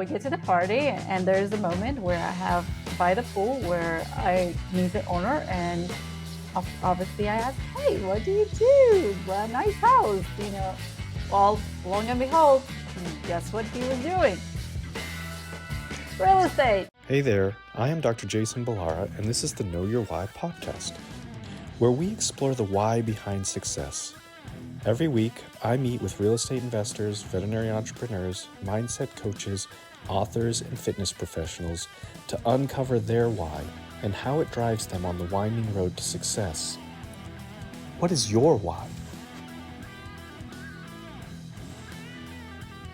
We get to the party and there's a moment where I have by the pool where I meet the owner and obviously I ask, hey, what do you do? Well, nice house, Well, long and behold, guess what he was doing? Real estate. Hey there, I am Dr. Jason Balara, and this is the Know Your Why podcast, where we explore the why behind success. Every week, I meet with real estate investors, veterinary entrepreneurs, mindset coaches, authors, and fitness professionals to uncover their why and how it drives them on the winding road to success. What is your why?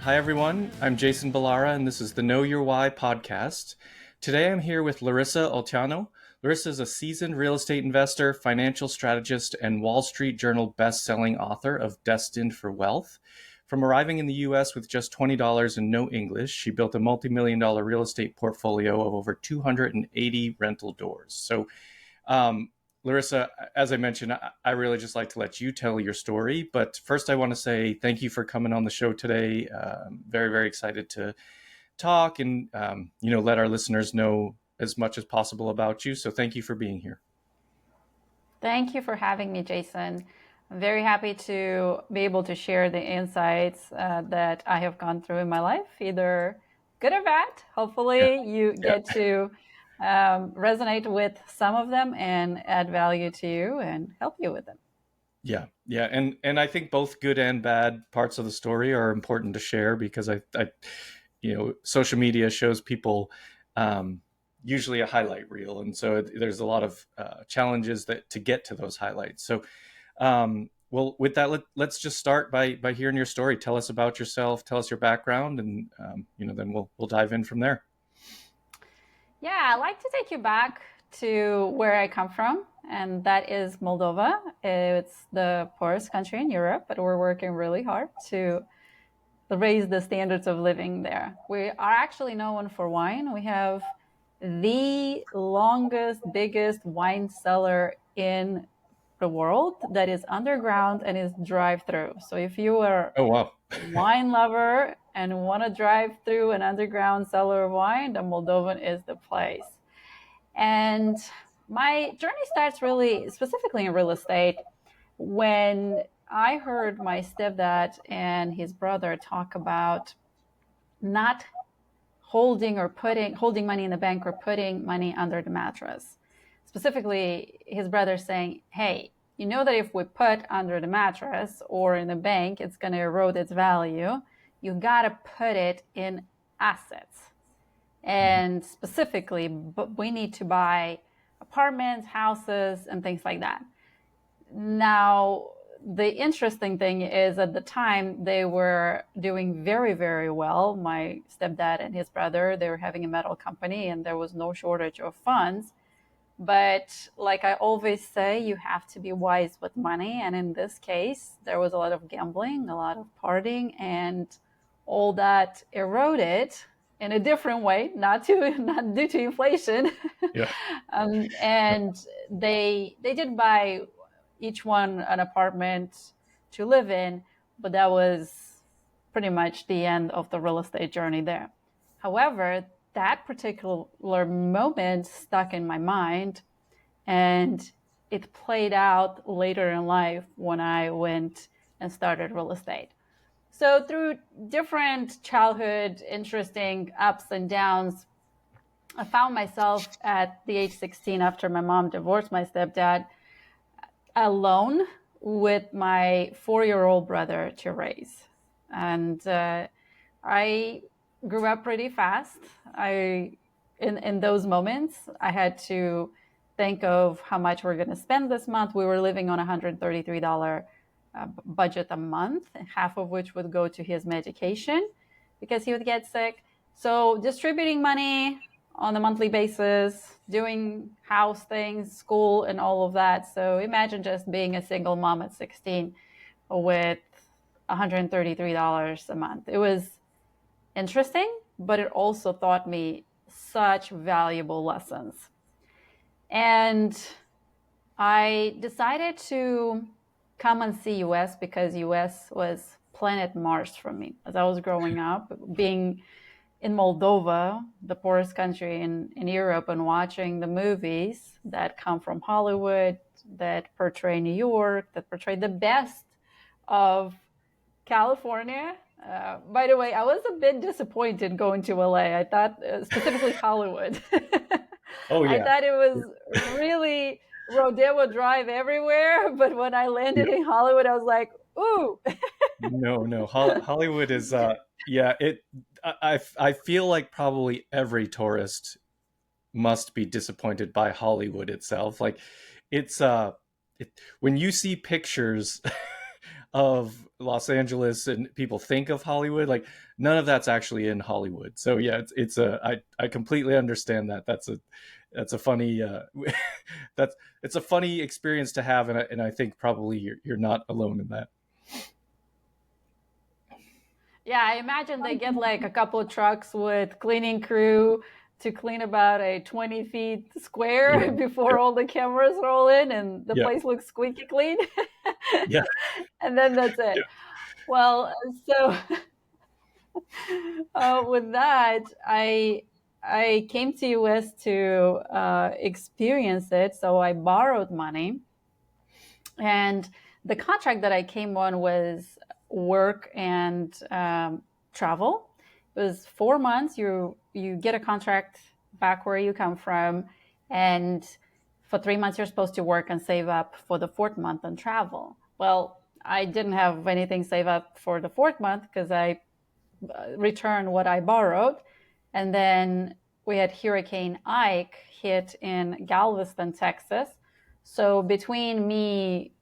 Hi, everyone. I'm Jason Balara, and this is the Know Your Why podcast. Today, I'm here with Larisa Olteanu. Larissa is a seasoned real estate investor, financial strategist, and Wall Street Journal best-selling author of Destined for Wealth. From arriving in the U.S. with just $20 and no English, she built a multi-million-dollar real estate portfolio of over 280 rental doors. So, Larissa, as I mentioned, I really just like to let you tell your story. But first, I want to say thank you for coming on the show today. I'm very, very excited to talk and, let our listeners know as much as possible about you. So thank you for being here. Thank you for having me, Jason. I'm very happy to be able to share the insights that I have gone through in my life, either good or bad. Hopefully you get to resonate with some of them and add value to you and help you with them. Yeah. And I think both good and bad parts of the story are important to share because I social media shows people usually a highlight reel. And so there's a lot of challenges to get to those highlights. So, well, with that, let's just start by hearing your story. Tell us about yourself, tell us your background, and, then we'll dive in from there. Yeah, I'd like to take you back to where I come from, and that is Moldova. It's the poorest country in Europe, but we're working really hard to raise the standards of living there. We are actually known for wine. We have the longest, biggest wine cellar in the world that is underground and is drive-through. So if you are a wine lover and want to drive through an underground cellar of wine, the Moldovan is the place. And my journey starts really specifically in real estate when I heard my stepdad and his brother talk about not holding money in the bank or putting money under the mattress. Specifically, his brother saying, hey, you know that if we put under the mattress or in the bank, it's going to erode its value. You got to put it in assets. And specifically, we need to buy apartments, houses, and things like that. Now, the interesting thing is at the time they were doing very, very well. My stepdad and his brother, they were having a metal company and there was no shortage of funds. But like I always say, you have to be wise with money. And in this case, there was a lot of gambling, a lot of partying, and all that eroded in a different way, not due to inflation. Yeah. And they did buy each one an apartment to live in, but that was pretty much the end of the real estate journey there. However, that particular moment stuck in my mind, and it played out later in life when I went and started real estate. So through different childhood, interesting ups and downs, I found myself at the age 16 after my mom divorced my stepdad, alone with my 4-year-old brother to raise. And I grew up pretty fast. In those moments, I had to think of how much we're going to spend this month. We were living on $133 budget a month, half of which would go to his medication because he would get sick. So distributing money on a monthly basis, doing house things, school, and all of that. So imagine just being a single mom at 16 with $133 a month. It was interesting, but it also taught me such valuable lessons. And I decided to come and see US because US was planet Mars for me. As I was growing up, being in Moldova, the poorest country in Europe, and watching the movies that come from Hollywood, that portray New York, that portray the best of California. By the way, I was a bit disappointed going to LA. I thought, specifically Hollywood, Oh I yeah. thought it was really Rodeo Drive everywhere. But when I Yeah. landed in Hollywood, I was like, ooh. No. Hollywood is yeah, I feel like probably every tourist must be disappointed by Hollywood itself. Like it's when you see pictures of Los Angeles and people think of Hollywood, like none of that's actually in Hollywood. So yeah, it's a I completely understand that. That's a funny that's it's a funny experience to have, and I think probably you're not alone in that. Yeah, I imagine they get like a couple of trucks with cleaning crew to clean about a 20 feet square Yeah. before all the cameras roll in and the Yeah. place looks squeaky clean. Yeah. And then that's Yeah. it. Well, so with that, I came to US to experience it. So I borrowed money, and the contract that I came on was work and travel. It was 4 months. You get a contract back where you come from, and for 3 months you're supposed to work and save up for the fourth month and travel. Well, I didn't have anything saved up for the fourth month because I returned what I borrowed, and then we had Hurricane Ike hit in Galveston, Texas. So between me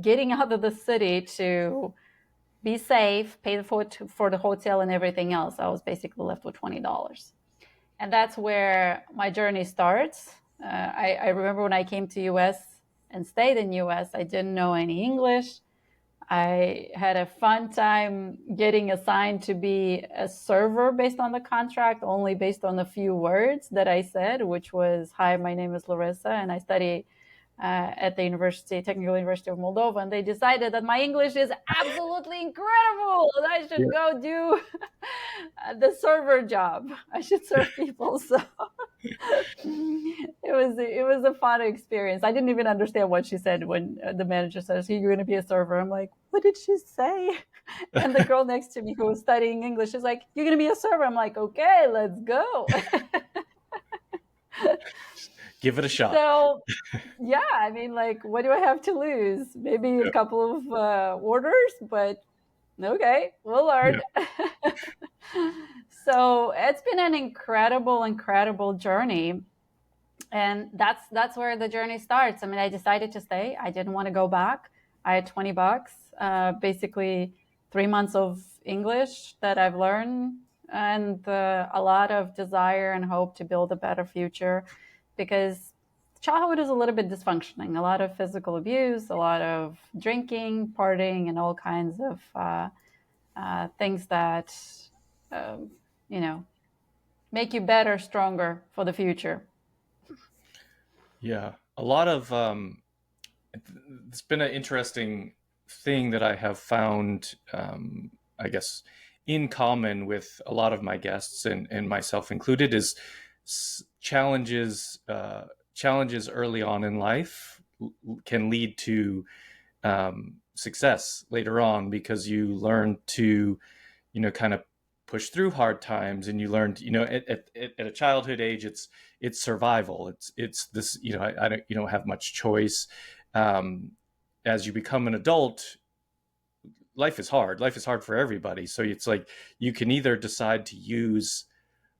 getting out of the city to be safe, pay for the hotel and everything else, I was basically left with $20. And that's where my journey starts. I remember when I came to US and stayed in US, I didn't know any English. I had a fun time getting assigned to be a server based on the contract, only based on a few words that I said, which was, "Hi, my name is Larissa, and I study at the Technical University of Moldova." And they decided that my English is absolutely incredible, and I Yeah. should go do the server job. I should serve people. So it was a fun experience. I didn't even understand what she said when the manager says, "You're going to be a server." I'm like, "What did she say?" And the girl next to me who was studying English is like, "You're going to be a server." I'm like, "Okay, let's go." Give it a shot. So yeah, I mean, like, what do I have to lose? Maybe a Yeah. couple of orders, but okay, we'll learn. Yeah. So it's been an incredible journey, and that's where the journey starts. I mean, I decided to stay. I didn't want to go back. I had $20, basically 3 months of English that I've learned, and a lot of desire and hope to build a better future, because childhood is a little bit dysfunctioning. A lot of physical abuse, a lot of drinking, partying, and all kinds of things that um, you know make you better, stronger for the future. Yeah. A lot of it's been an interesting thing that I have found, I guess, in common with a lot of my guests and myself included, is challenges early on in life can lead to success later on, because you learn to, kind of push through hard times, and you learned, at a childhood age, it's survival. It's this, I don't, you don't have much choice. Um, as you become an adult, life is hard. Life is hard for everybody. So it's like you can either decide to use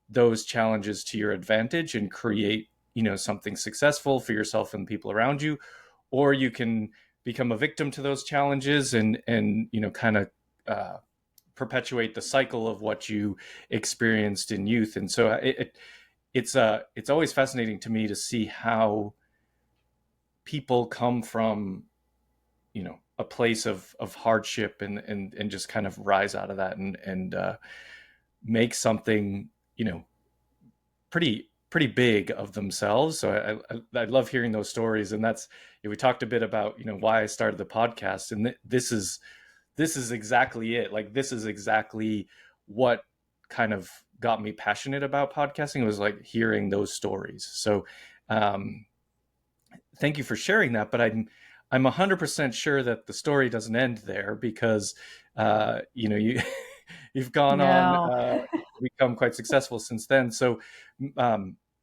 those challenges to your advantage and create, something successful for yourself and people around you, or you can become a victim to those challenges and kind of perpetuate the cycle of what you experienced in youth. And so it's always fascinating to me to see how people come from, a place of hardship and just kind of rise out of that and make something, pretty big of themselves. So I love hearing those stories. And that's, we talked a bit about, why I started the podcast, and this is exactly it. Like, this is exactly what kind of got me passionate about podcasting was like hearing those stories. So thank you for sharing that. But I'm 100% sure that the story doesn't end there, because you've gone on, No. become quite successful since then. So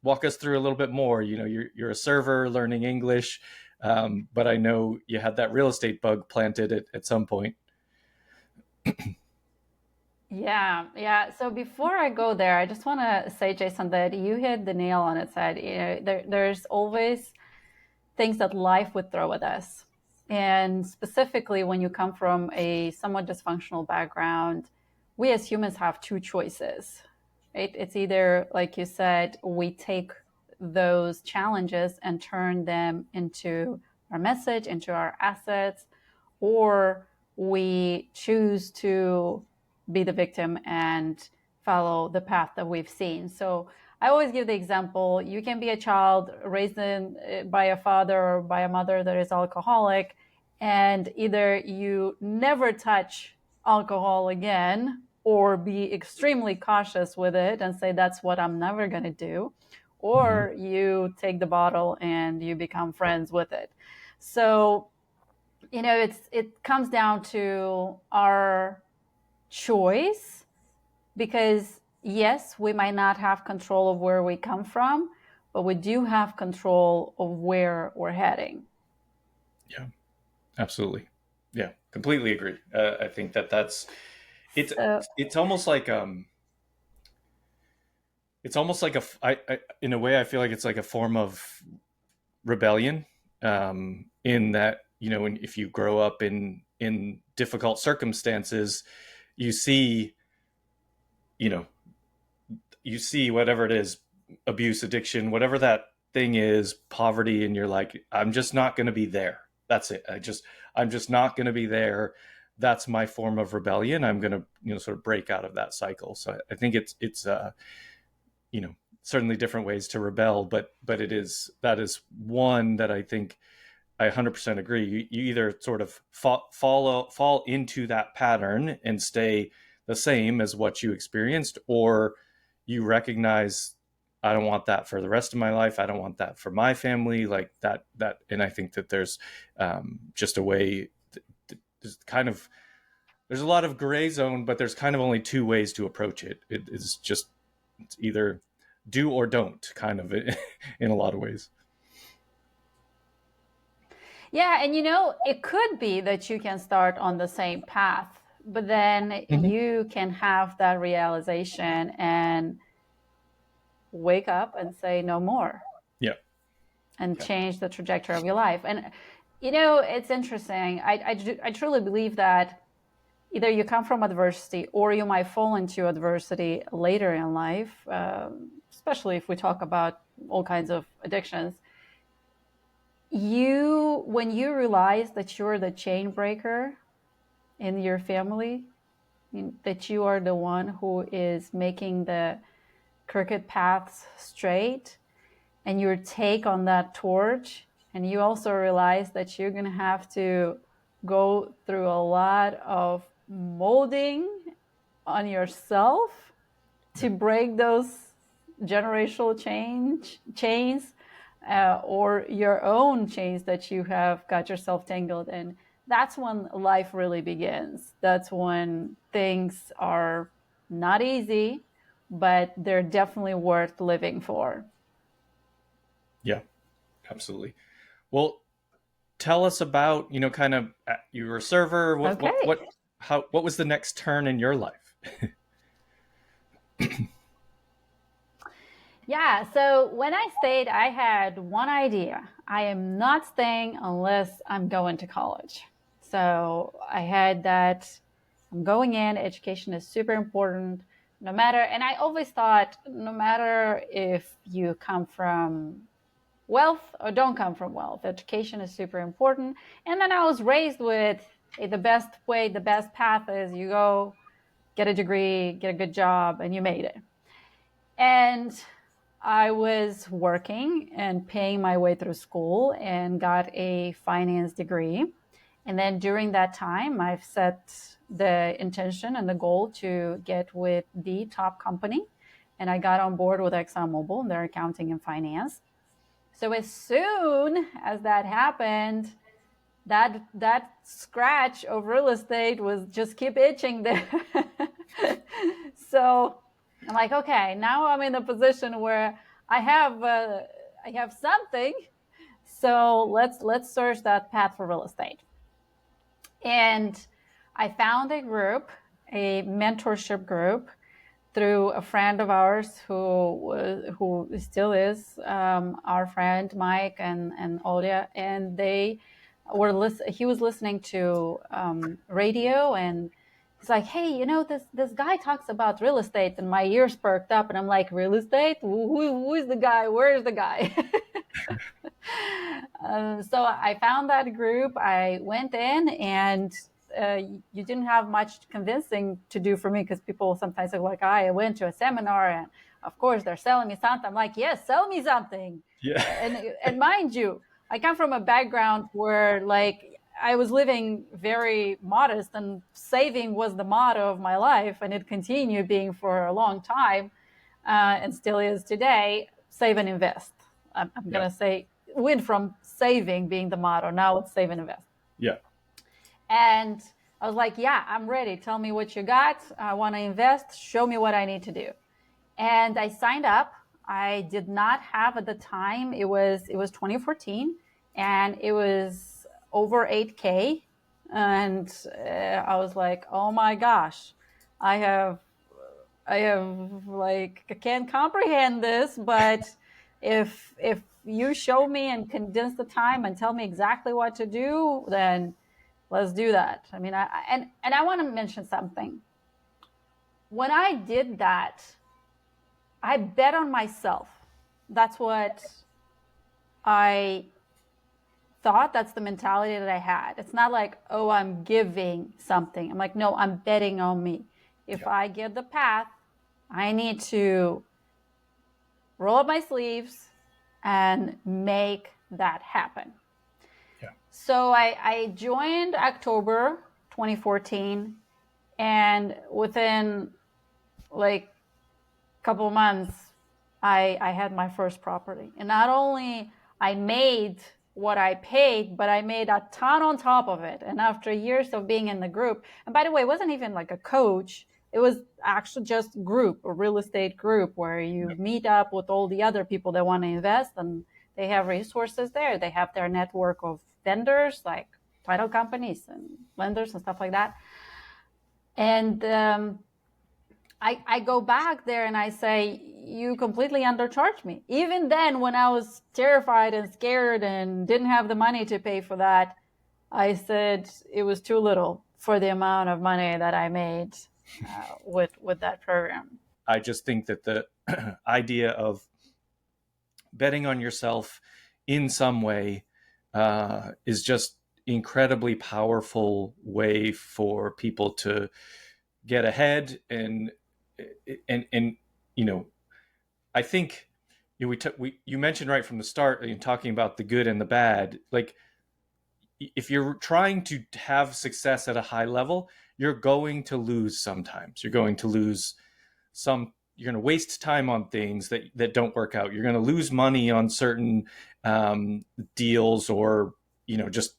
walk us through a little bit more. You're a server learning English, but I know you had that real estate bug planted at some point. Yeah. So before I go there, I just want to say, Jason, that you hit the nail on its head. There's always things that life would throw at us. And specifically, when you come from a somewhat dysfunctional background, we as humans have two choices, right? It's either, like you said, we take those challenges and turn them into our message, into our assets, or we choose to be the victim and follow the path that we've seen. So I always give the example, you can be a child raised by a father or by a mother that is alcoholic, and either you never touch alcohol again or be extremely cautious with it and say, that's what I'm never going to do, or you take the bottle and you become friends with it. So, it comes down to our choice, because yes, we might not have control of where we come from, but we do have control of where we're heading. Yeah, absolutely. Yeah, completely agree. I think that's it's almost like in a way I feel like it's like a form of rebellion, in that if you grow up in difficult circumstances, you see you know you see whatever it is, abuse, addiction, whatever that thing is, poverty, and you're like, I'm just not going to be there. That's it. I'm just not going to be there. That's my form of rebellion. I'm going to sort of break out of that cycle. So I think it's certainly different ways to rebel, but that is one that I think I 100% agree. You either sort of fall into that pattern and stay the same as what you experienced, or you recognize, I don't want that for the rest of my life. I don't want that for my family, like that. And I think that there's just a way. There's a lot of gray zone, but there's kind of only two ways to approach it. It's either do or don't, kind of, in a lot of ways. Yeah, and it could be that you can start on the same path, but then you can have that realization and wake up and say no more. Yeah. And change the trajectory of your life. And it's interesting. I truly believe that either you come from adversity or you might fall into adversity later in life, especially if we talk about all kinds of addictions. When you realize that you're the chain breaker in your family, that you are the one who is making the crooked paths straight, and you take on that torch, and you also realize that you're going to have to go through a lot of molding on yourself to break those generational chains, or your own chains that you have got yourself tangled in. That's when life really begins. That's when things are not easy, but they're definitely worth living for. Yeah, absolutely. Well, tell us about, kind of, you were a server. What was the next turn in your life? Yeah, so when I stayed, I had one idea. I am not staying unless I'm going to college. So I had that, I'm going in, education is super important, and I always thought, no matter if you come from wealth or don't come from wealth, education is super important. And then I was raised with, hey, the best path is you go get a degree, get a good job, and you made it. And I was working and paying my way through school and got a finance degree. And then during that time, I've set the intention and the goal to get with the top company. And I got on board with ExxonMobil in their accounting and finance. So as soon as that happened, that scratch of real estate was just keep itching there. So I'm like, okay, now I'm in a position where I have something. So let's search that path for real estate. And I found a group, a mentorship group, through a friend of ours who still is our friend Mike and Olya, and they were he was listening to radio, and he's like, hey, this guy talks about real estate, and my ears perked up, and I'm like, real estate? Who is the guy? Where is the guy? So I found that group. I went in, and you didn't have much convincing to do for me, because people sometimes are like, I went to a seminar and of course they're selling me something. I'm like, yes, sell me something. Yeah. And mind you, I come from a background where like I was living very modest, and saving was the motto of my life, and it continued being for a long time, and still is today. Save and invest. I'm going to say went from saving being the motto. Now it's save and invest. Yeah. And I was like, yeah, I'm ready. Tell me what you got. I want to invest. Show me what I need to do. And I signed up. I did not have at the time, it was 2014, and it was over 8K. And I was like, oh my gosh, I have like, I can't comprehend this, but if you show me and condense the time and tell me exactly what to do, then let's do that. I mean, I want to mention something. When I did that, I bet on myself. That's what I thought. That's the mentality that I had. It's not like, oh, I'm giving something. I'm like, no, I'm betting on me. If I get the path, I need to roll up my sleeves and make that happen. Yeah. So I joined October 2014, and within like a couple of months, I had my first property. And not only I made what I paid, but I made a ton on top of it. And after years of being in the group, and by the way, it wasn't even like a coach, it was actually just a real estate group, where you meet up with all the other people that want to invest, and they have resources there. They have their network of vendors, like title companies and lenders and stuff like that. And I go back there and I say, you completely undercharged me. Even then, when I was terrified and scared and didn't have the money to pay for that, I said it was too little for the amount of money that I made with that program. I just think that the idea of betting on yourself in some way is just incredibly powerful way for people to get ahead. And I think you mentioned right from the start, talking about the good and the bad. Like, if you're trying to have success at a high level, you're going to lose sometimes. You're going to lose you're going to waste time on things that don't work out. You're going to lose money on certain deals, or, just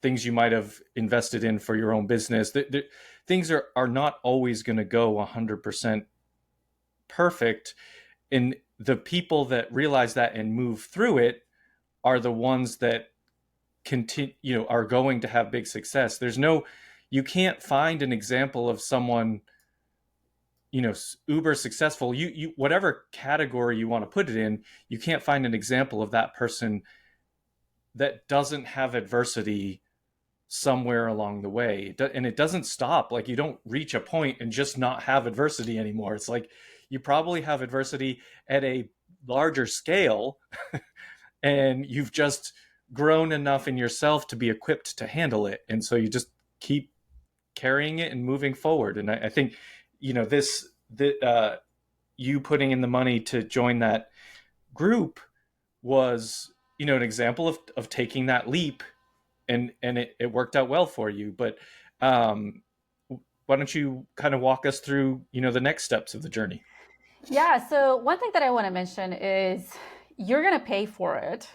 things you might have invested in for your own business. Things are not always going to go 100% perfect. And the people that realize that and move through it are the ones that continue, are going to have big success. You can't find an example of someone, uber successful, you whatever category you want to put it in, you can't find an example of that person that doesn't have adversity somewhere along the way. And it doesn't stop. Like, you don't reach a point and just not have adversity anymore. It's like, you probably have adversity at a larger scale and you've just grown enough in yourself to be equipped to handle it. And so you just keep carrying it and moving forward. And I think, you putting in the money to join that group was, an example of taking that leap, and it worked out well for you. But why don't you kind of walk us through, the next steps of the journey? Yeah. So one thing that I want to mention is you're going to pay for it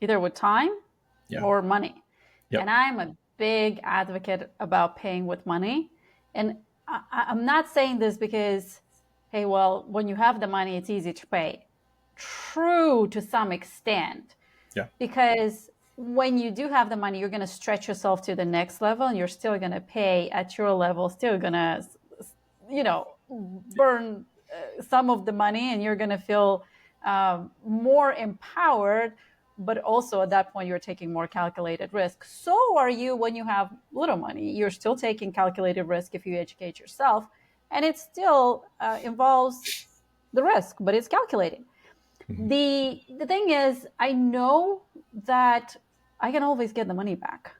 either with time Yeah. or money. Yep. And I'm a big advocate about paying with money. And I'm not saying this because, hey, well, when you have the money, it's easy to pay. True to some extent. Yeah. Because when you do have the money, you're going to stretch yourself to the next level and you're still going to pay at your level, still going to, burn some of the money and you're going to feel more empowered. But also at that point, you're taking more calculated risk. So are you when you have little money. You're still taking calculated risk if you educate yourself. And it still involves the risk, but it's calculated. Mm-hmm. The thing is, I know that I can always get the money back.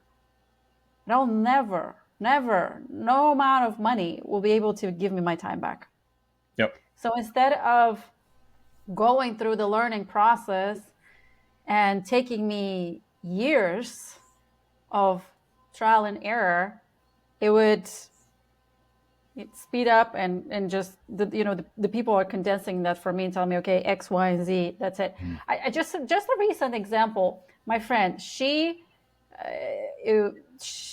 But I'll never, no amount of money will be able to give me my time back. Yep. So instead of going through the learning process and taking me years of trial and error, it would speed up and just the people are condensing that for me and telling me, okay, X, Y, and Z, that's it. Mm. I just a recent example. My friend, she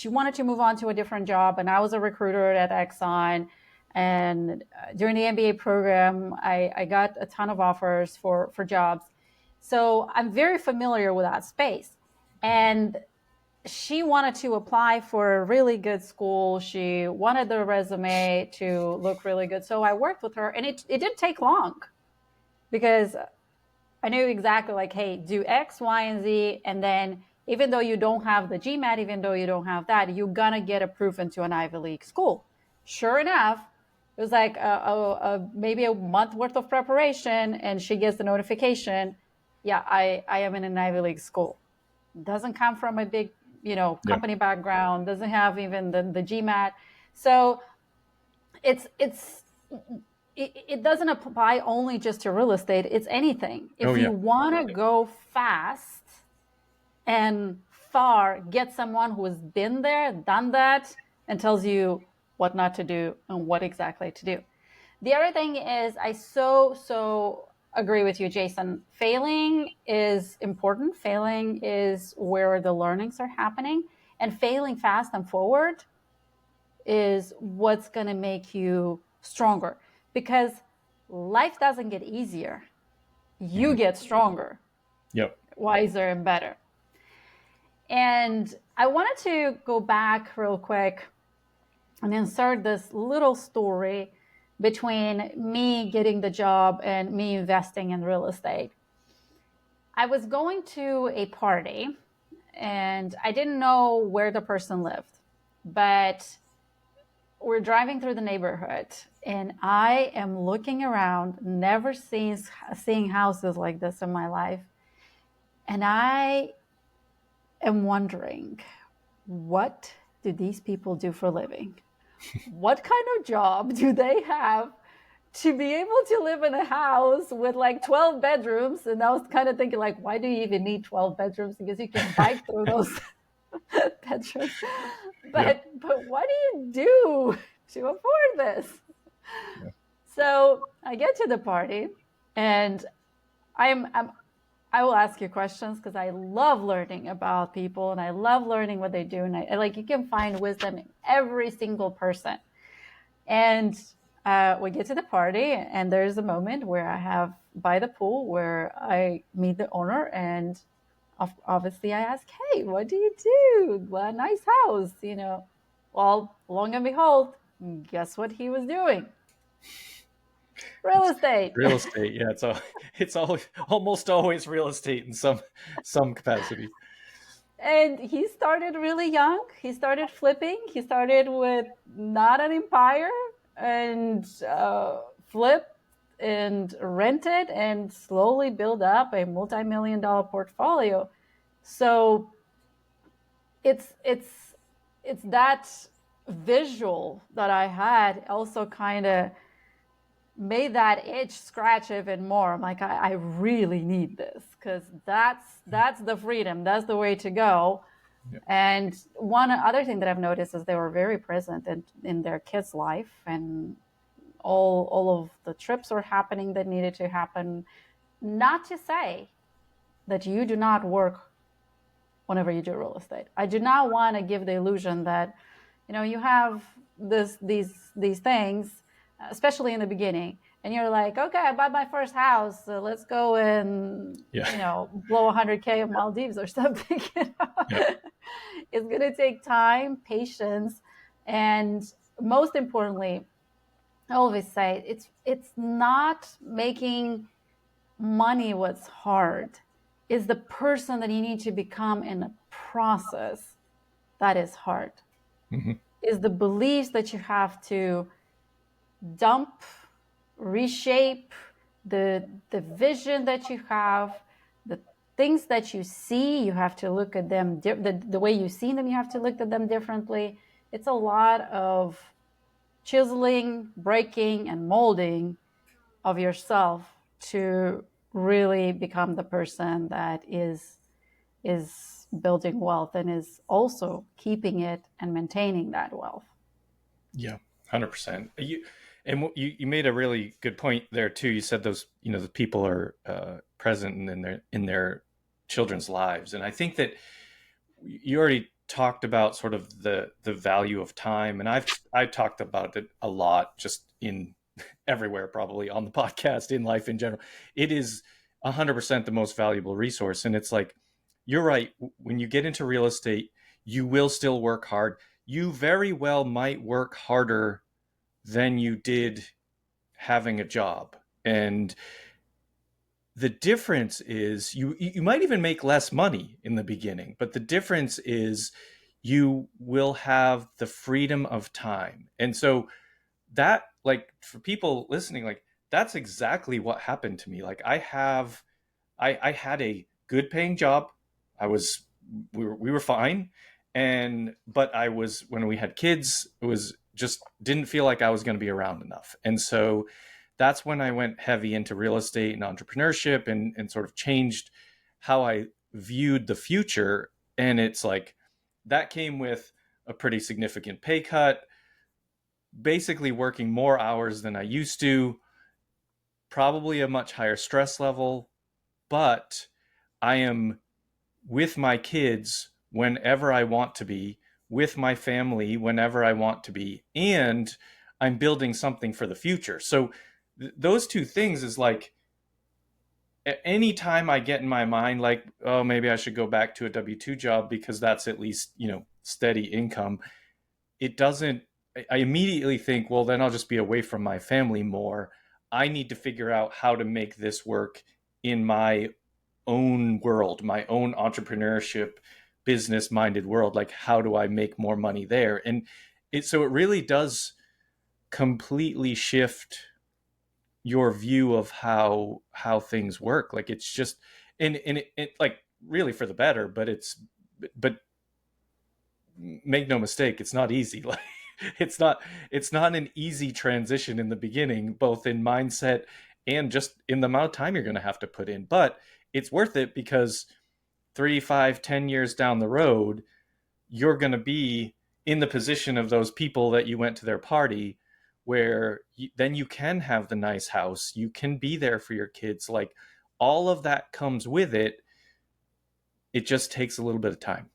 wanted to move on to a different job, and I was a recruiter at Exxon. And during the MBA program, I got a ton of offers for jobs. So I'm very familiar with that space. And she wanted to apply for a really good school. She wanted the resume to look really good. So I worked with her, and it didn't take long because I knew exactly like, hey, do X, Y, and Z. And then even though you don't have the GMAT, even though you don't have that, you're going to get approved into an Ivy League school. Sure enough, it was like maybe a month worth of preparation, and she gets the notification. Yeah, I am in an Ivy League school. Doesn't come from a big, company background. Doesn't have even the GMAT. So it doesn't apply only just to real estate. It's anything. If you want to go fast and far, get someone who has been there, done that, and tells you what not to do and what exactly to do. The other thing is I so agree with you, Jason. Failing is important. Failing is where the learnings are happening. And failing fast and forward is what's going to make you stronger. Because life doesn't get easier. You get stronger. Yep. Wiser and better. And I wanted to go back real quick and insert this little story between me getting the job and me investing in real estate. I was going to a party and I didn't know where the person lived, but we're driving through the neighborhood and I am looking around, never seeing houses like this in my life. And I am wondering, what do these people do for a living? What kind of job do they have to be able to live in a house with like 12 bedrooms? And I was kind of thinking like, why do you even need 12 bedrooms? Because you can bike through those bedrooms. But what do you do to afford this? Yeah. So I get to the party and I will ask you questions because I love learning about people and I love learning what they do. And I like, you can find wisdom in every single person. And we get to the party and there's a moment where I have by the pool where I meet the owner and obviously I ask, hey, what do you do? Well, nice house, Well, long and behold, guess what he was doing? Real estate. Real estate, yeah. It's almost always real estate in some capacity. And he started really young. He started flipping. He started with not an empire and flipped and rented and slowly built up a multi-million-dollar portfolio. So it's that visual that I had also kind of made that itch scratch even more. I'm like, I really need this because that's the freedom. That's the way to go. Yeah. And one other thing that I've noticed is they were very present in their kids' life, and all of the trips were happening that needed to happen. Not to say that you do not work whenever you do real estate. I do not want to give the illusion that, you have these things, especially in the beginning, and you're like, okay, I bought my first house, so let's go and Yeah. blow 100K in Maldives or something. Yeah. It's going to take time, patience, and most importantly, I always say it's not making money what's hard. Is the person that you need to become in a process that is hard. Mm-hmm. Is the beliefs that you have to dump, reshape, the vision that you have, the things that you see, you have to look at them, the way you see them, you have to look at them differently. It's a lot of chiseling, breaking, and molding of yourself to really become the person that is building wealth and is also keeping it and maintaining that wealth. Yeah, 100%. You made a really good point there too. You said those the people are present in their children's lives, and I think that you already talked about sort of the value of time, and I've talked about it a lot, just in everywhere, probably on the podcast, in life in general. It is 100% the most valuable resource, and it's like, you're right. When you get into real estate, you will still work hard. You very well might work harder than you did having a job, and the difference is you might even make less money in the beginning, but the difference is you will have the freedom of time. And so that, like, for people listening, like, that's exactly what happened to me. Like, I had a good paying job. I was we were fine. And but I was, when we had kids, it was just didn't feel like I was going to be around enough. And so that's when I went heavy into real estate and entrepreneurship, and sort of changed how I viewed the future. And it's like, that came with a pretty significant pay cut, basically working more hours than I used to, probably a much higher stress level, but I am with my kids whenever I want to be, with my family whenever I want to be, and I'm building something for the future. So those two things is like, any time I get in my mind like, oh, maybe I should go back to a W-2 job because that's at least, steady income, it doesn't, I immediately think, well, then I'll just be away from my family more. I need to figure out how to make this work in my own world, my own entrepreneurship, business minded world. Like, how do I make more money there? And so it really does completely shift your view of how things work. Like, it's just, and it like, really for the better, but make no mistake, it's not easy. Like, it's not an easy transition in the beginning, both in mindset and just in the amount of time you're going to have to put in. But it's worth it, because 3, 5, 10 years down the road, you're going to be in the position of those people that you went to their party, where then you can have the nice house, you can be there for your kids. Like, all of that comes with it. It just takes a little bit of time.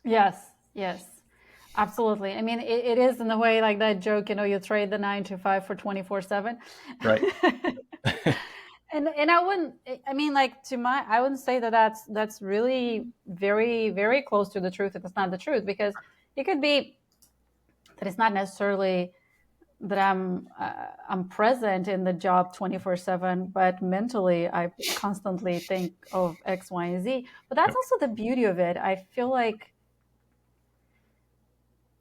Yes, absolutely. I mean, it is in a way like that joke, you trade the 9 to 5 for 24/7. Right. And I wouldn't, I mean, like, I wouldn't say that that's really very, very close to the truth if it's not the truth, because it could be that it's not necessarily that I'm present in the job 24/7, but mentally I constantly think of X, Y, and Z. But that's Yep. also the beauty of it. I feel like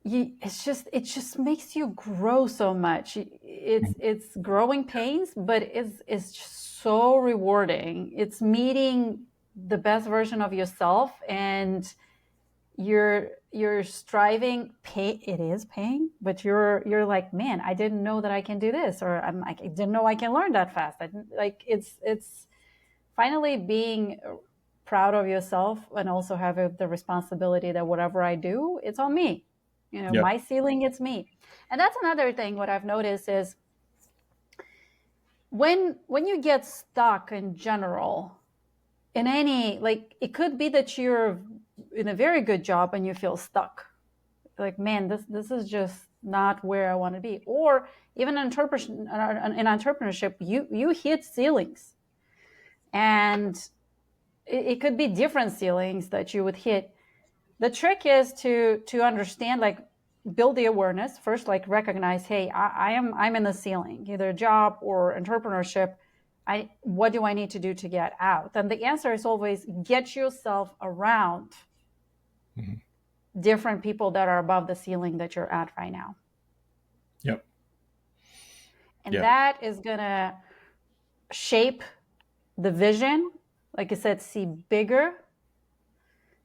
it just makes you grow so much. It's growing pains, but it's just so rewarding. It's meeting the best version of yourself, and you're striving. It is pain, but you're like, man, I didn't know that I can do this, or I didn't know I can learn that fast. It's finally being proud of yourself and also have the responsibility that whatever I do, it's on me. Yeah. My ceiling, it's me. And that's another thing. What I've noticed is when you get stuck in general, in any, like, it could be that you're in a very good job and you feel stuck. Like, man, this is just not where I want to be. Or even in entrepreneurship, you hit ceilings. And it could be different ceilings that you would hit. The trick is to understand, like, build the awareness first, like recognize, hey, I'm in the ceiling, either a job or entrepreneurship. What do I need to do to get out? And the answer is always get yourself around different people that are above the ceiling that you're at right now. Yep. And that is gonna shape the vision. Like I said, see bigger,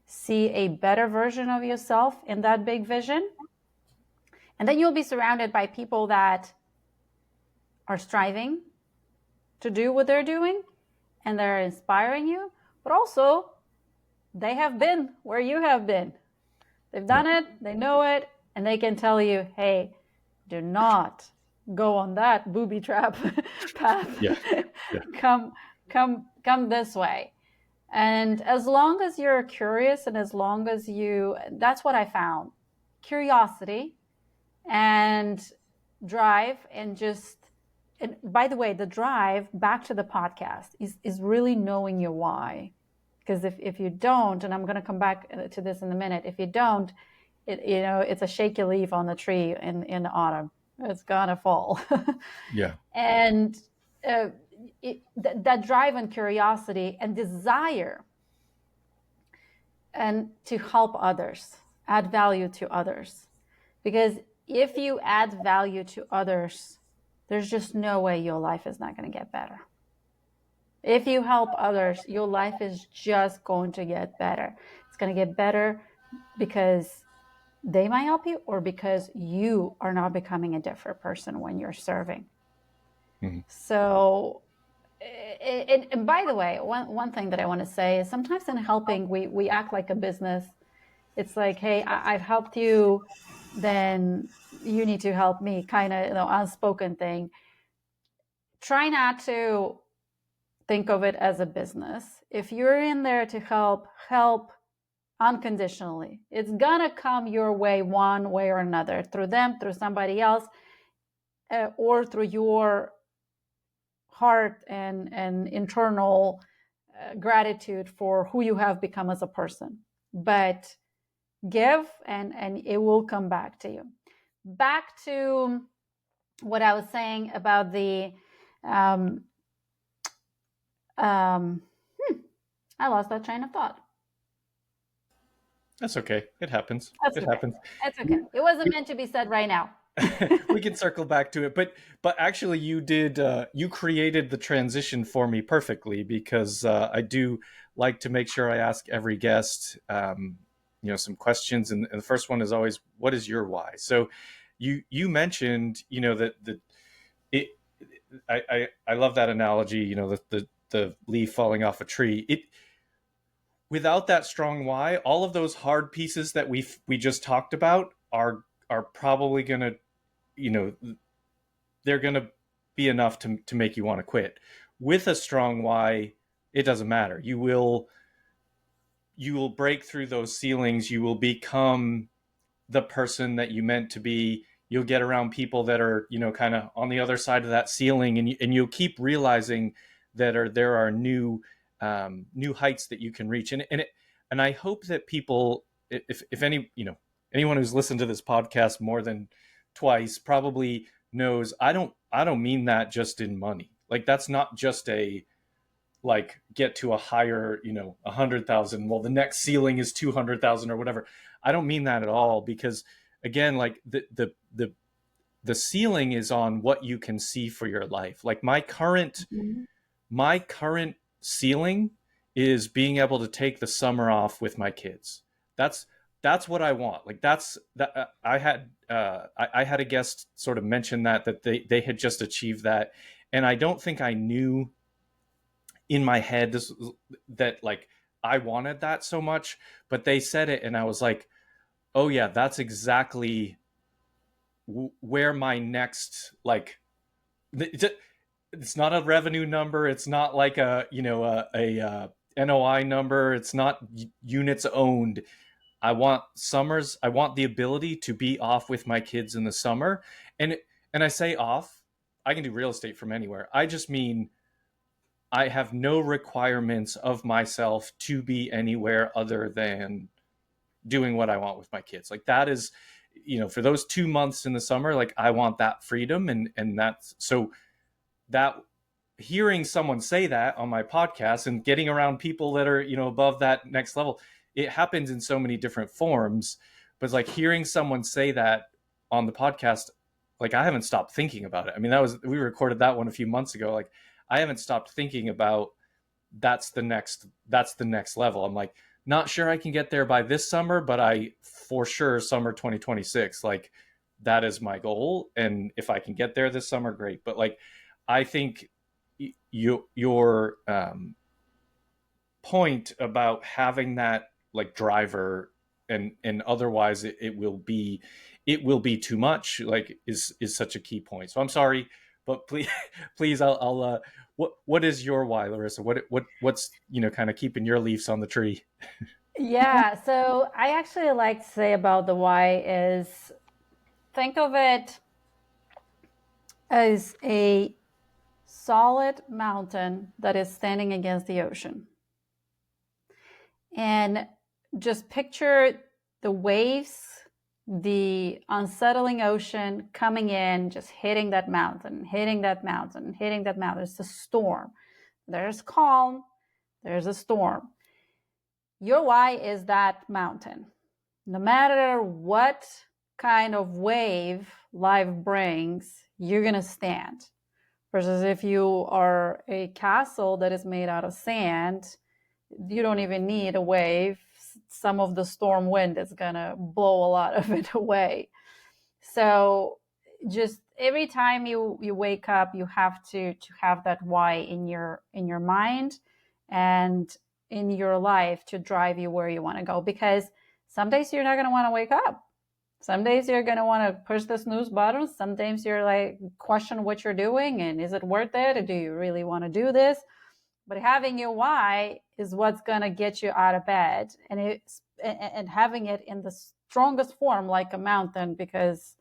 see a better version of yourself in that big vision. And then you'll be surrounded by people that are striving to do what they're doing, and they're inspiring you, but also they have been where you have been. They've done it, they know it, and they can tell you, hey, do not go on that booby trap path. Come this way. And as long as you're curious, and as long as that's what I found, curiosity and drive, and by the way, the drive, back to the podcast, is really knowing your why. Because if you don't, and I'm going to come back to this in a minute, if you don't, it's a shaky leaf on the tree in the autumn. It's going to fall. Yeah. And that drive and curiosity and desire and to help others, add value to others. Because if you add value to others, there's just no way your life is not going to get better. If you help others, your life is just going to get better. It's going to get better because they might help you, or because you are not becoming a different person when you're serving. Mm-hmm. So, and by the way, one thing that I want to say is sometimes in helping, we act like a business. It's like, hey, I've helped you, then you need to help me, kind of, unspoken thing. Try not to think of it as a business. If you're in there to help unconditionally. It's gonna come your way one way or another, through them, through somebody else, or through your heart and internal gratitude for who you have become as a person. But give, and it will come back to you. Back to what I was saying about the I lost that train of thought. That's okay. It happens. Happens. That's okay. It wasn't meant to be said right now. We can circle back to it, but actually, you did. You created the transition for me perfectly, because I do like to make sure I ask every guest, some questions, and the first one is always, "What is your why?" So, you mentioned, that I love that analogy. The leaf falling off a tree. Without that strong why, all of those hard pieces that we just talked about are probably going to, they're going to be enough to make you want to quit. With a strong why, it doesn't matter. You will break through those ceilings. You will become the person that you meant to be. You'll get around people that are, kind of on the other side of that ceiling, and you'll keep realizing that there are new heights that you can reach. And I hope that people, if anyone who's listened to this podcast more than twice probably knows, I don't mean that just in money. Like, that's not just get to a higher, 100,000. Well, the next ceiling is 200,000 or whatever. I don't mean that at all, because again, like the ceiling is on what you can see for your life. Like my current ceiling is being able to take the summer off with my kids. That's what I want. Like I had a guest sort of mention that they had just achieved that. And I don't think I knew in my head that like I wanted that so much, but they said it and I was like, oh yeah, that's exactly where my next, like, it's not a revenue number. It's not like a, NOI number. It's not units owned. I want summers. I want the ability to be off with my kids in the summer. And and I say off, I can do real estate from anywhere. I just mean I have no requirements of myself to be anywhere other than doing what I want with my kids. Like that is, for those 2 months in the summer, like I want that freedom. And that's so that hearing someone say that on my podcast and getting around people that are, above that next level, it happens in so many different forms. But it's like hearing someone say that on the podcast, like I haven't stopped thinking about it. I mean, we recorded that one a few months ago. Like I haven't stopped thinking about that's the next level. I'm like, not sure I can get there by this summer, but I for sure summer 2026, like that is my goal. And if I can get there this summer, great. But like, I think your point about having that like driver and otherwise it will be too much, like is such a key point. So I'm sorry, but please please I'll what is your why, Larissa? What's kind of keeping your leaves on the tree? Yeah, so I actually like to say about the why is think of it as a solid mountain that is standing against the ocean. And just picture the waves, the unsettling ocean coming in, just hitting that mountain, hitting that mountain, hitting that mountain. It's a storm. There's calm, there's a storm. Your why is that mountain. No matter what kind of wave life brings, you're going to stand. Versus if you are a castle that is made out of sand, you don't even need a wave. Some of the storm wind is going to blow a lot of it away. So just every time you wake up, you have to have that why in your mind and in your life to drive you where you want to go. Because some days you're not going to want to wake up. Some days you're going to want to push the snooze button. Sometimes you're like, question what you're doing and is it worth it? Or do you really want to do this? But having your why is what's going to get you out of bed, and having it in the strongest form, like a mountain, because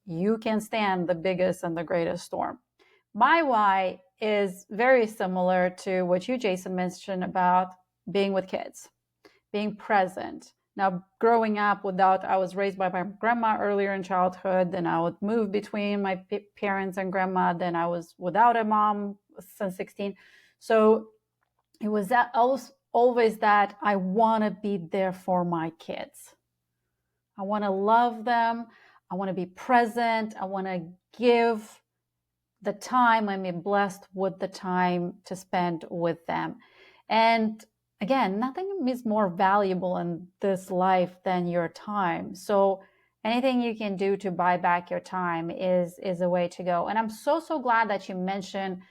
you can stand the biggest and the greatest storm. My why is very similar to what you, Jason, mentioned about being with kids, being present. Now, growing up I was raised by my grandma earlier in childhood, then I would move between my parents and grandma, then I was without a mom since 16. So it was that always that I want to be there for my kids. I want to love them. I want to be present. I want to give the time. I'm blessed with the time to spend with them. And again, nothing is more valuable in this life than your time. So anything you can do to buy back your time is a way to go. And I'm so glad that you mentioned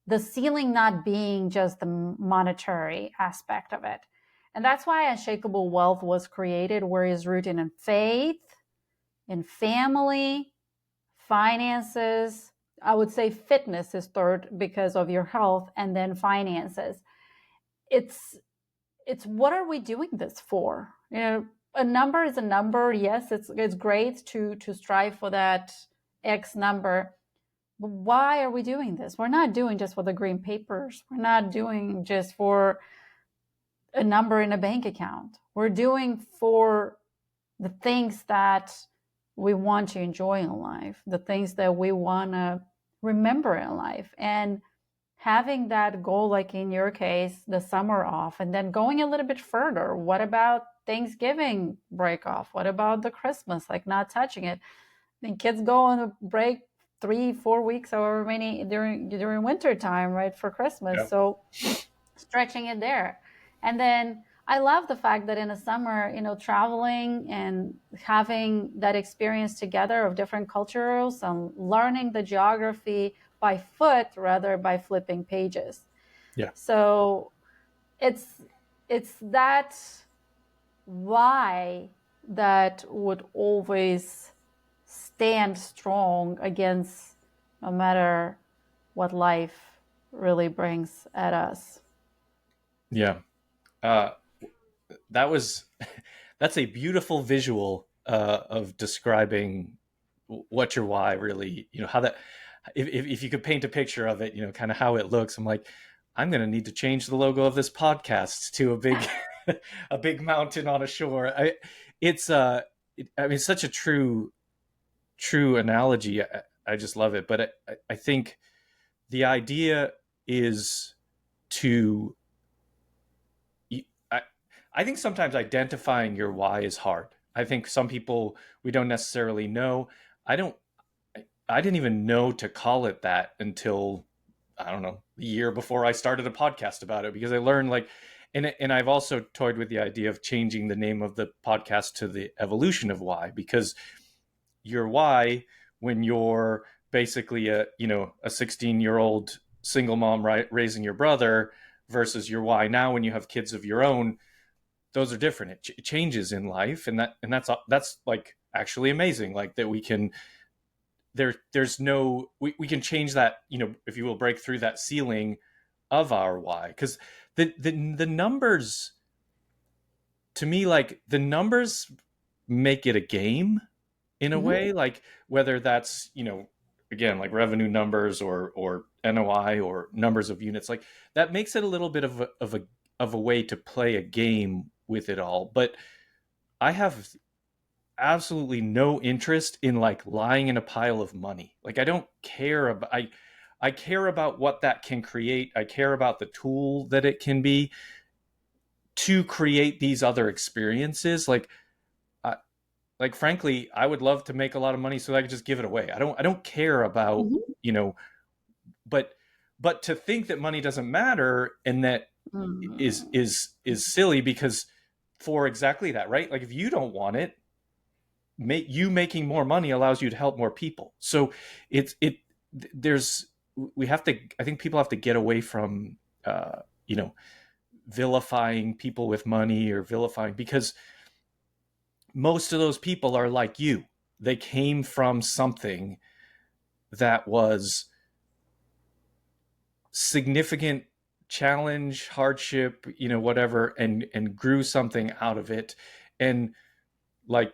the ceiling not being just the monetary aspect of it. And that's why Unshakable Wealth was created, where it's rooted in faith, in family, finances. I would say fitness is third because of your health, and then finances. It's what are we doing this for? A number is a number. Yes, it's great to strive for that X number. But why are we doing this? We're not doing just for the green papers. We're not doing just for a number in a bank account. We're doing for the things that we want to enjoy in life, the things that we want to remember in life. And having that goal, like in your case, the summer off, and then going a little bit further. What about Thanksgiving break off? What about the Christmas, like not touching it? I mean, kids go on a break 3-4 weeks, however many during winter time, right, for Christmas. Yeah. So stretching it there. And then I love the fact that in the summer, traveling and having that experience together of different cultures and learning the geography by foot rather by flipping pages. Yeah. So it's that why that would always stand strong against no matter what life really brings at us. Yeah. Uh, that's a beautiful visual of describing what your why really, how that, if you could paint a picture of it, kind of how it looks. I'm like, I'm going to need to change the logo of this podcast to a big, a big mountain on a shore. I mean, such a true analogy. I just love it. But I think the idea is to, I, I think sometimes identifying your why is hard. I think some people, we don't necessarily know. I don't, I didn't even know to call it that until, I don't know, the year before I started a podcast about it, because I learned like, and I've also toyed with the idea of changing the name of the podcast to the evolution of why, because your why, when you're basically a 16-year-old single mom, right, raising your brother, versus your why now when you have kids of your own, those are different. It changes in life, and that's like actually amazing, like that we can, there's no, we can change that, if you will, break through that ceiling of our why, because the numbers, to me, like the numbers make it a game in a Mm-hmm. way, like whether that's, again, like revenue numbers or NOI or numbers of units, like that makes it a little bit of a way to play a game with it all. But I have absolutely no interest in like lying in a pile of money. Like I don't care about, I care about what that can create. I care about the tool that it can be to create these other experiences. I, like frankly, I would love to make a lot of money so that I could just give it away. I don't care about, Mm-hmm. you know, but to think that money doesn't matter, and that is silly, because for exactly that, right? Like if you don't want it, making more money allows you to help more people. So it there's we have to, I think people have to get away from uh you know vilifying people with money, or vilifying, because most of those people are like you. They came from something that was significant challenge, hardship, whatever, and grew something out of it. And like,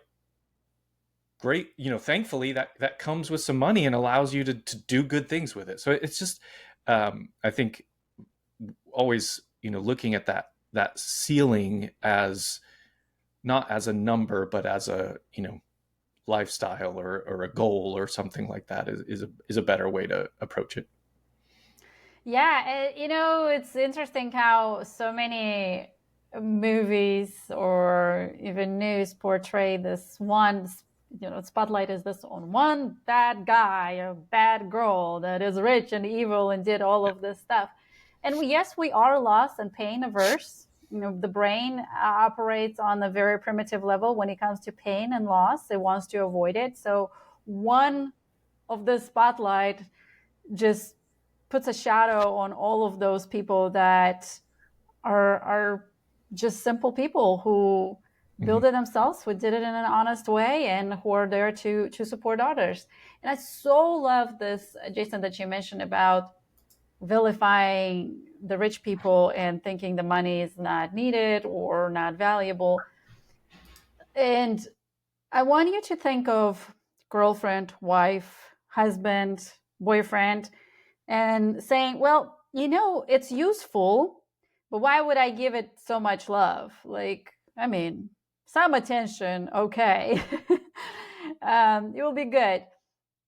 great, thankfully that comes with some money and allows you to do good things with it. So it's just, I think, always, looking at that ceiling as not as a number, but as a, lifestyle, or a goal or something like that, is a better way to approach it. Yeah, it's interesting how so many movies or even news portray this one, spotlight is this on one bad guy or bad girl that is rich and evil and did all of this stuff. And yes, we are loss and pain averse. The brain operates on a very primitive level when it comes to pain and loss. It wants to avoid it. So one of the spotlight just puts a shadow on all of those people that are just simple people who Mm-hmm. build it themselves, who did it in an honest way, and who are there to support others. And I so love this, Jason, that you mentioned about vilifying the rich people and thinking the money is not needed or not valuable. And I want you to think of girlfriend, wife, husband, boyfriend, and saying, well, it's useful, but why would I give it so much love? Like, I mean, some attention, okay. It will be good.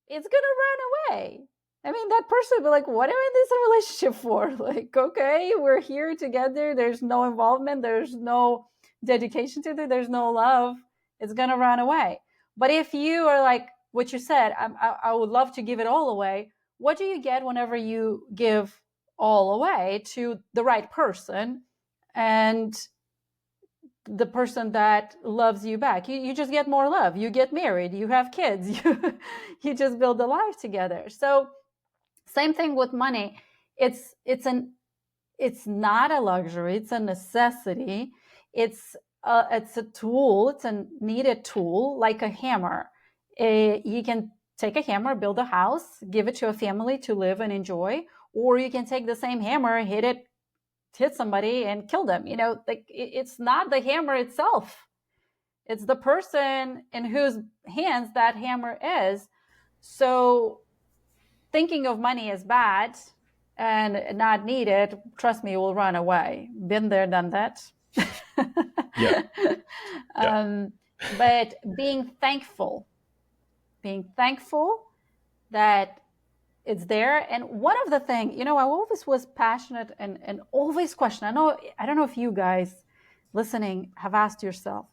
It's going to run away. I mean, that person will be like, what am I in this relationship for? Like, okay, we're here together. There's no involvement. There's no dedication to it. There's no love. It's going to run away. But if you are like what you said, I would love to give it all away. What do you get whenever you give all away to the right person and the person that loves you back? You just get more love. You get married. You have kids. You just build a life together. So same thing with money. It's an It's not a luxury, it's a necessity. It's a tool, it's a needed tool, like a hammer. You can take a hammer, build a house, give it to a family to live and enjoy, or you can take the same hammer, hit somebody and kill them. Like, it's not the hammer itself, it's the person in whose hands that hammer is. So thinking of money as bad and not needed, trust me, will run away. Been there, done that. Yeah. But being thankful that it's there. And one of the things, I always was passionate and always question. I don't know if you guys listening have asked yourself,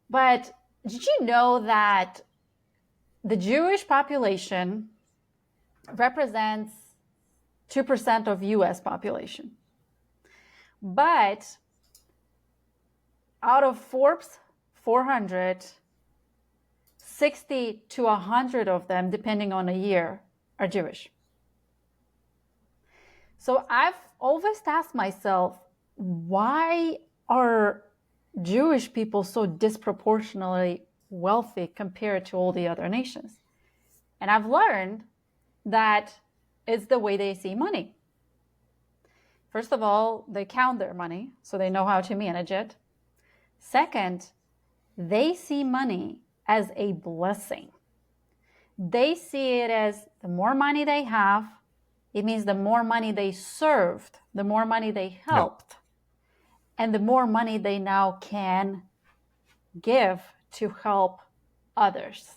but did you know that the Jewish population represents 2% of US population? But out of Forbes 400, 60 to 100 of them, depending on a year, are Jewish. So I've always asked myself, why are Jewish people so disproportionately wealthy compared to all the other nations? And I've learned that it's the way they see money. First of all, they count their money, so they know how to manage it. Second, they see money as a blessing. They see it as the more money they have, it means the more money they served, the more money they helped, and the more money they now can give to help others.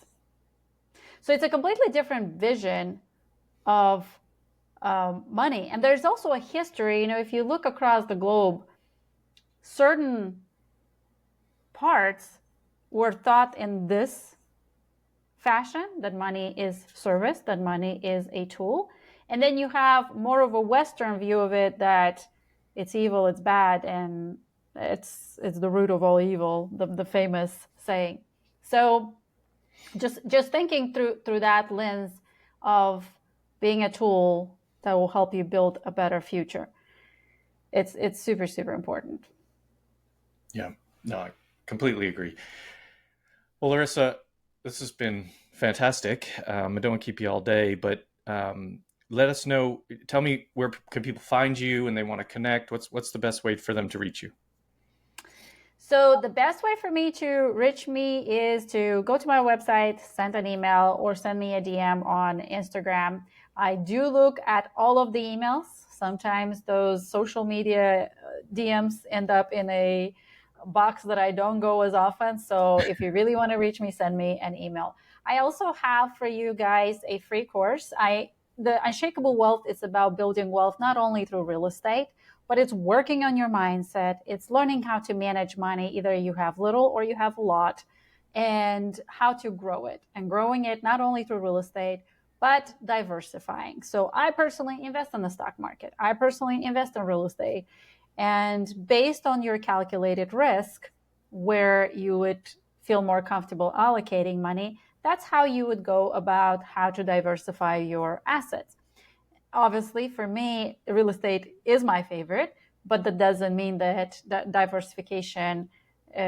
So it's a completely different vision of money. And there's also a history, if you look across the globe, certain parts were thought in this fashion, that money is service, that money is a tool. And then you have more of a Western view of it, that it's evil, it's bad, and it's the root of all evil, the famous saying. So just thinking through that lens of being a tool that will help you build a better future, it's super, super important. Yeah, no, I completely agree. Well, Larissa, this has been fantastic. I don't want to keep you all day, but let us know. Tell me, where can people find you and they want to connect? What's the best way for them to reach you? So the best way for me to reach me is to go to my website, send an email, or send me a DM on Instagram. I do look at all of the emails. Sometimes those social media DMs end up in a box that I don't go as often. So if you really want to reach me, send me an email. I also have for you guys a free course. The Unshakable Wealth is about building wealth not only through real estate, but it's working on your mindset. It's learning how to manage money. Either you have little or you have a lot, and how to grow it, and growing it not only through real estate, but diversifying. So I personally invest in the stock market. I personally invest in real estate. And based on your calculated risk, where you would feel more comfortable allocating money, that's how you would go about how to diversify your assets. Obviously, for me, real estate is my favorite, but that doesn't mean that diversification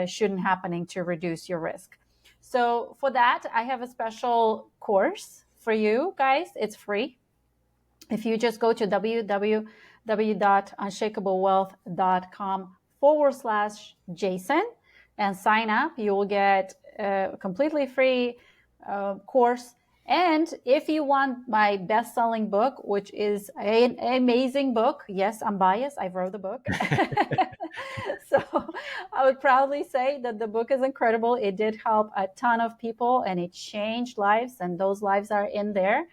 shouldn't happening to reduce your risk. So for that, I have a special course for you guys. It's free. If you just go to www.unshakablewealth.com/Jason and sign up, you will get a completely free course. And if you want my best-selling book, which is an amazing book, yes, I'm biased, I wrote the book. So I would proudly say that the book is incredible. It did help a ton of people, and it changed lives, and those lives are in there.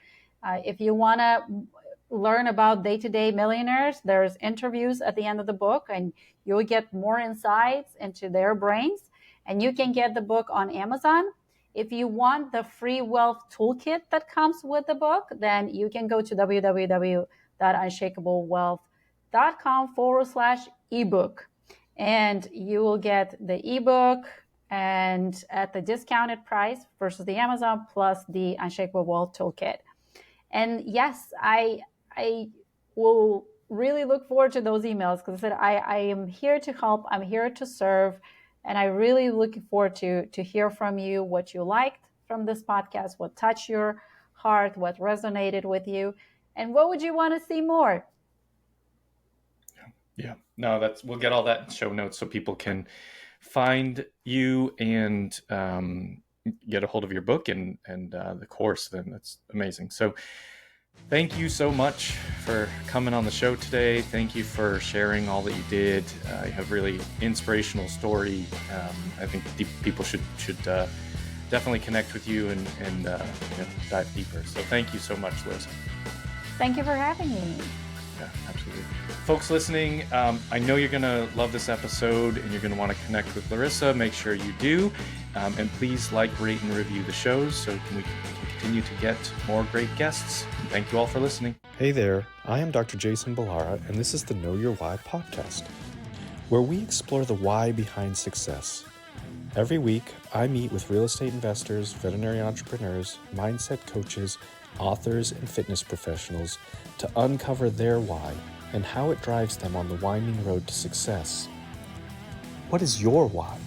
If you want to learn about day-to-day millionaires, there's interviews at the end of the book, and you'll get more insights into their brains. And you can get the book on Amazon. If you want the free wealth toolkit that comes with the book, then you can go to www.unshakablewealth.com/ebook. And you will get the ebook and at the discounted price versus the Amazon, plus the Unshakable Wealth Toolkit. And yes, I will really look forward to those emails because I said I am here to help. I'm here to serve. And I really looking forward to hear from you what you liked from this podcast, what touched your heart, what resonated with you, and what would you want to see more? Yeah. No, we'll get all that in show notes so people can find you and get a hold of your book and the course. Then that's amazing. So thank you so much for coming on the show today. Thank you for sharing all that you did. You have a really inspirational story. I think people should definitely connect with you and dive deeper. So thank you so much, Larissa. Thank you for having me. Yeah, absolutely. Folks listening, I know you're going to love this episode and you're going to want to connect with Larissa. Make sure you do. And please like, rate, and review the shows so we can continue to get more great guests. And thank you all for listening. Hey there, I am Dr. Jason Balara, and this is the Know Your Why podcast, where we explore the why behind success. Every week, I meet with real estate investors, veterinary entrepreneurs, mindset coaches, authors, and fitness professionals to uncover their why and how it drives them on the winding road to success. What is your why?